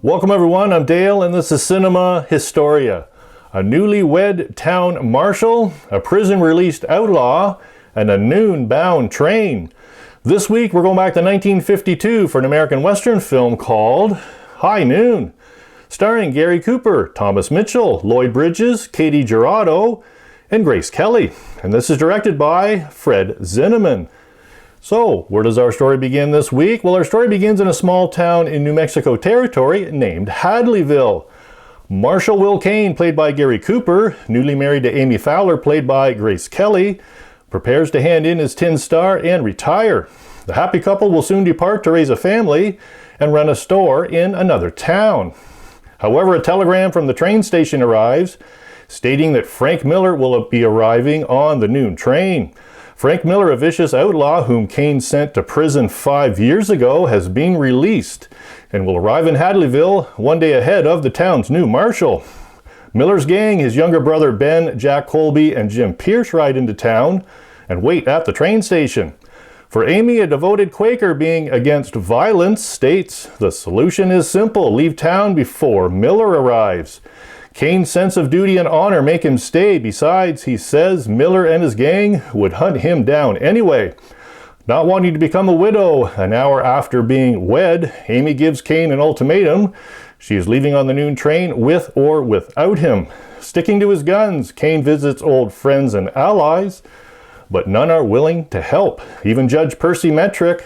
Welcome everyone, I'm Dale and this is Cinema Historia. A newlywed town marshal, a prison-released outlaw, and a noon-bound train. This week we're going back to 1952 for an American Western film called High Noon, starring Garry Cooper, Thomas Mitchell, Lloyd Bridges, Katie Jurado, and Grace Kelly. And this is directed by Fred Zinnemann. So, where does our story begin this week? Well, our story begins in a small town in New Mexico territory named Hadleyville. Marshal Will Kane, played by Garry Cooper, newly married to Amy Fowler, played by Grace Kelly, prepares to hand in his tin star and retire. The happy couple will soon depart to raise a family and run a store in another town. However, a telegram from the train station arrives, stating that Frank Miller will be arriving on the noon train. Frank Miller, a vicious outlaw whom Kane sent to prison 5 years ago, has been released and will arrive in Hadleyville one day ahead of the town's new marshal. Miller's gang, his younger brother Ben, Jack Colby, and Jim Pierce ride into town and wait at the train station. For Amy, a devoted Quaker being against violence, states, "The solution is simple. Leave town before Miller arrives." Kane's sense of duty and honor make him stay. Besides, he says Miller and his gang would hunt him down anyway. Not wanting to become a widow an hour after being wed, Amy gives Kane an ultimatum. She is leaving on the noon train with or without him. Sticking to his guns, Kane visits old friends and allies, but none are willing to help. Even Judge Percy Metrick,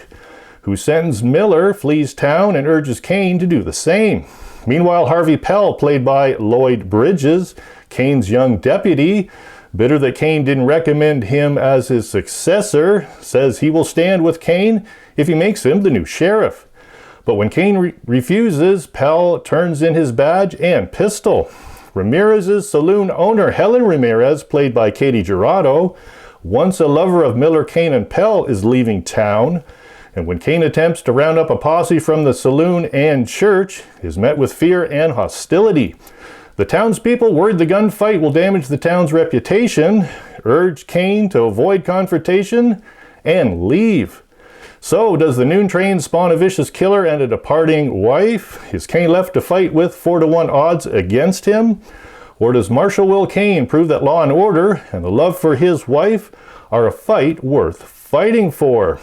who sentenced Miller, flees town and urges Kane to do the same. Meanwhile, Harvey Pell, played by Lloyd Bridges, Kane's young deputy, bitter that Kane didn't recommend him as his successor, says he will stand with Kane if he makes him the new sheriff. But when Kane refuses, Pell turns in his badge and pistol. Ramirez's saloon owner, Helen Ramirez, played by Katie Jurado, once a lover of Miller, Kane, and Pell, is leaving town. And when Kane attempts to round up a posse from the saloon and church, is met with fear and hostility. The townspeople, worried the gunfight will damage the town's reputation, urge Kane to avoid confrontation and leave. So, does the noon train spawn a vicious killer and a departing wife? Is Kane left to fight with 4-to-1 odds against him? Or does Marshal Will Kane prove that law and order and the love for his wife are a fight worth fighting for?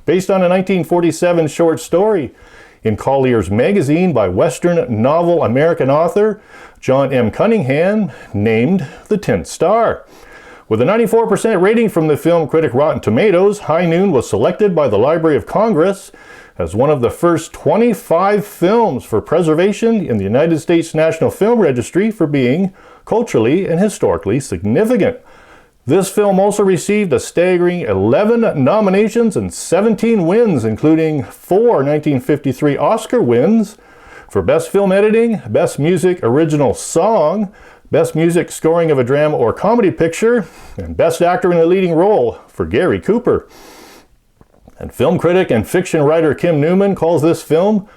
Based on a 1947 short story in Collier's magazine by Western novel American author John M. Cunningham, named The Tin Star. With a 94% rating from the film critic Rotten Tomatoes, High Noon was selected by the Library of Congress as one of the first 25 films for preservation in the United States National Film Registry for being culturally and historically significant. This film also received a staggering 11 nominations and 17 wins, including 4 1953 Oscar wins for Best Film Editing, Best Music Original Song, Best Music Scoring of a Drama or Comedy Picture, and Best Actor in a Leading Role for Garry Cooper. And film critic and fiction writer Kim Newman calls this film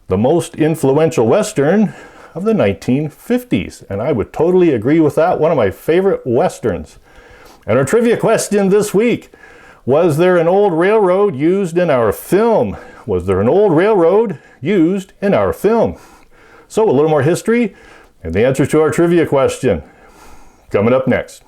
the most influential Western of the 1950s. And I would totally agree with that. One of my favorite Westerns. And our trivia question this week: was there an old railroad used in our film? Was there an old railroad used in our film? So a little more history and the answer to our trivia question coming up next.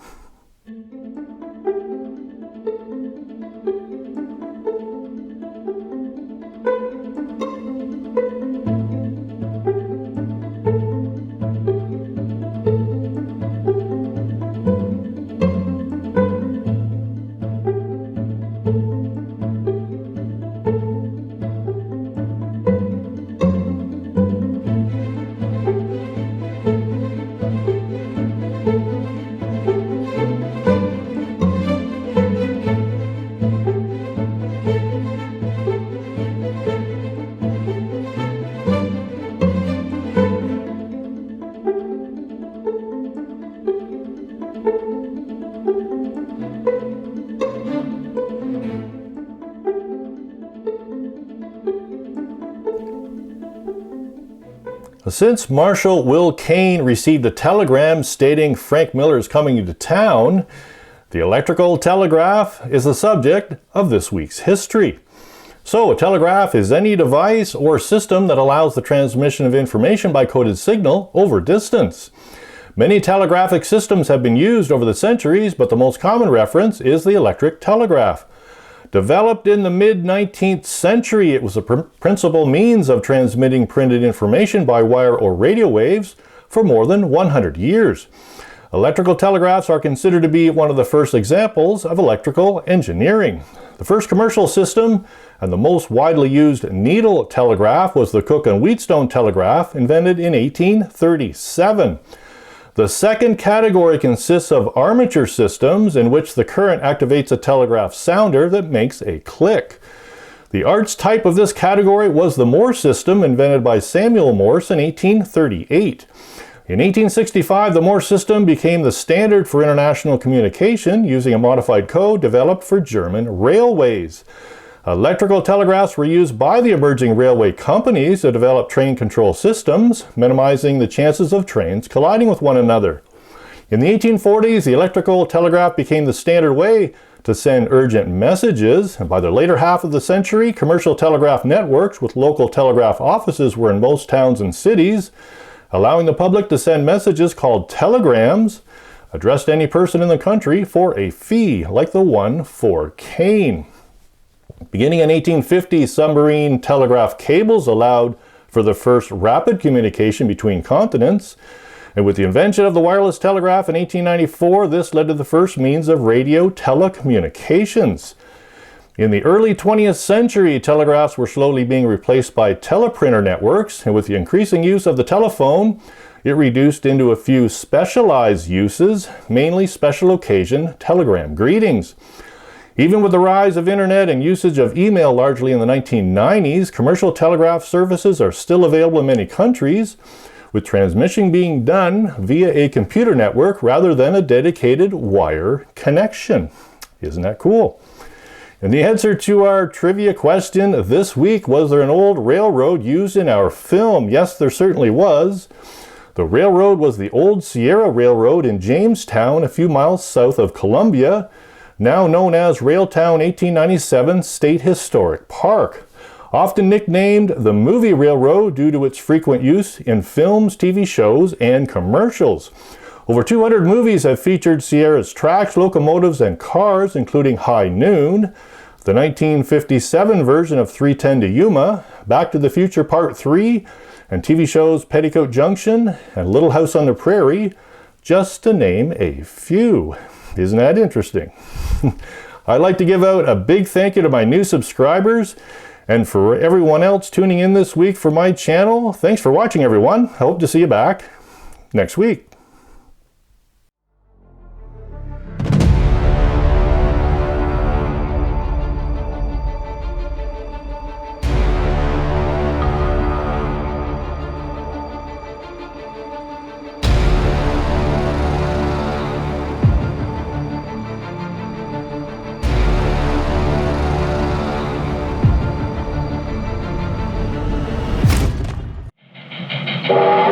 Since Marshal Will Kane received a telegram stating Frank Miller is coming into town, the electrical telegraph is the subject of this week's history. So, a telegraph is any device or system that allows the transmission of information by coded signal over distance. Many telegraphic systems have been used over the centuries, but the most common reference is the electric telegraph. Developed in the mid-19th century, it was a principal means of transmitting printed information by wire or radio waves for more than 100 years. Electrical telegraphs are considered to be one of the first examples of electrical engineering. The first commercial system and the most widely used needle telegraph was the Cook and Wheatstone telegraph, invented in 1837. The second category consists of armature systems, in which the current activates a telegraph sounder that makes a click. The arch type of this category was the Morse system, invented by Samuel Morse in 1838. In 1865, the Morse system became the standard for international communication, using a modified code developed for German railways. Electrical telegraphs were used by the emerging railway companies to develop train control systems, minimizing the chances of trains colliding with one another. In the 1840s, the electrical telegraph became the standard way to send urgent messages, and by the later half of the century, commercial telegraph networks with local telegraph offices were in most towns and cities, allowing the public to send messages called telegrams, addressed to any person in the country for a fee, like the one for Kane. Beginning in 1850, submarine telegraph cables allowed for the first rapid communication between continents. And with the invention of the wireless telegraph in 1894, this led to the first means of radio telecommunications. In the early 20th century, telegraphs were slowly being replaced by teleprinter networks, and with the increasing use of the telephone, it reduced into a few specialized uses, mainly special occasion telegram greetings. Even with the rise of internet and usage of email largely in the 1990s, commercial telegraph services are still available in many countries, with transmission being done via a computer network rather than a dedicated wire connection. Isn't that cool? And the answer to our trivia question this week: was there an old railroad used in our film? Yes, there certainly was. The railroad was the Old Sierra Railroad in Jamestown, a few miles south of Columbia, now known as Railtown 1897 State Historic Park. Often nicknamed the Movie Railroad due to its frequent use in films, TV shows, and commercials. Over 200 movies have featured Sierra's tracks, locomotives, and cars, including High Noon, the 1957 version of 3:10 to Yuma, Back to the Future Part 3, and TV shows Petticoat Junction and Little House on the Prairie, just to name a few. Isn't that interesting? I'd like to give out a big thank you to my new subscribers, and for everyone else tuning in this week for my channel. Thanks for watching, everyone. I hope to see you back next week. You